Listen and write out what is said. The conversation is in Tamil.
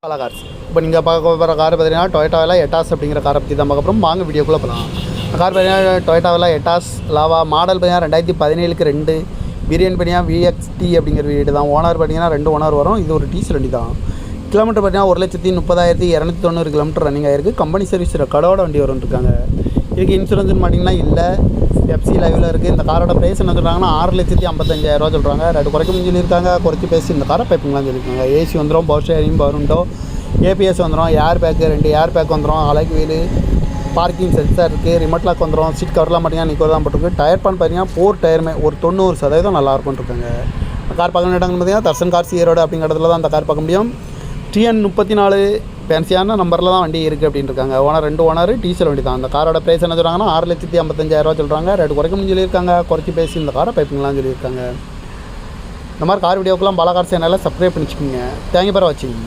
பல கார்ஸ் இப்போ நீங்கள் பார்க்க போகிற கார் பார்த்தீங்கன்னா டொயோட்டாவில் எட்டாஸ் அப்படிங்கிற காரை பற்றி தான் பார்க்க போகிறோம். வாங்க வீடியோக்குள்ளே போகலாம். கார் பார்த்தீங்கன்னா டொயோட்டாவில் எட்டாஸ் லாவா மாடல் பார்த்தீங்கன்னா 2017க்கு 2 பிரியன் பார்த்தீங்கன்னா விஎக்ஸ்டி அப்படிங்கிற வீடு தான். ஓனர் பார்த்தீங்கன்னா 2 ஓனர் வரும். இது ஒரு டீசல் வண்டி தான். கிலோமீட்டர் பார்த்தீங்கன்னா 1,30,290 கிலோமீட்டர் ரன்னிங் ஆகிருக்கு. கம்பெனி சர்வீஸ் கடோட வண்டி வரும்ன்ருக்காங்க. இதுக்கு இன்சூரன்ஸ்னு பார்த்தீங்கன்னா இல்லை, எஃப்சி லைவில் இருக்குது. இந்த காரோட ப்ரைஸ் என்ன சொல்கிறாங்கன்னா 6,55,000 சொல்கிறாங்க. ரெண்டு குறைக்கும் சொல்லியிருக்காங்க. குறைச்சி பேசி இந்த காரை பைப்புங்களாம் சொல்லியிருக்காங்க. ஏசி வந்துடும், power sharing power window, ABS வந்துடும், ஏர் பேக்கு 2 ஏர் பேக் வந்துடும், அலைக்கு வீலு, பார்க்கிங் சென்சார் இருக்குது, ரிமோட் லாக் வந்துடும். சீட் கவர்லாம் பார்த்தீங்கன்னா நிற்க தான் போட்டிருக்கு. டயர் பான் பார்த்தீங்கன்னா 4 டயருமே ஒரு 90% நல்லாயிருக்கும்னு இருக்காங்க. இந்த கார் பார்க்க இடங்கள் பார்த்தீங்கன்னா தர்சன் கார்ஸ் ஈரோடு அப்படிங்கிற இடத்துல தான் அந்த கார் பார்க்க முடியும். TN 34 ஃபேன்சியான நம்பரில் தான் வண்டி இருக்குது அப்படின்னு இருக்காங்க. ஓனர் 2 ஓனர் டீசல் வண்டி தான். அந்த காரோட ப்ரைஸ் என்ன சொல்கிறாங்கன்னா 6,55,000 சொல்கிறாங்க. ரேட்டு குறைக்கணும்னு சொல்லியிருக்காங்க. குறைச்சி பேசி இந்த காரை பைப்புங்களாம் சொல்லியிருக்காங்க. இந்த மாதிரி கார் வீடியோக்கெல்லாம் பல கார் சேனலில் சப்ஸ்கிரைப் பண்ணிச்சுக்கோங்க. தேங்க்யூ ஃபார் வாட்சிங்.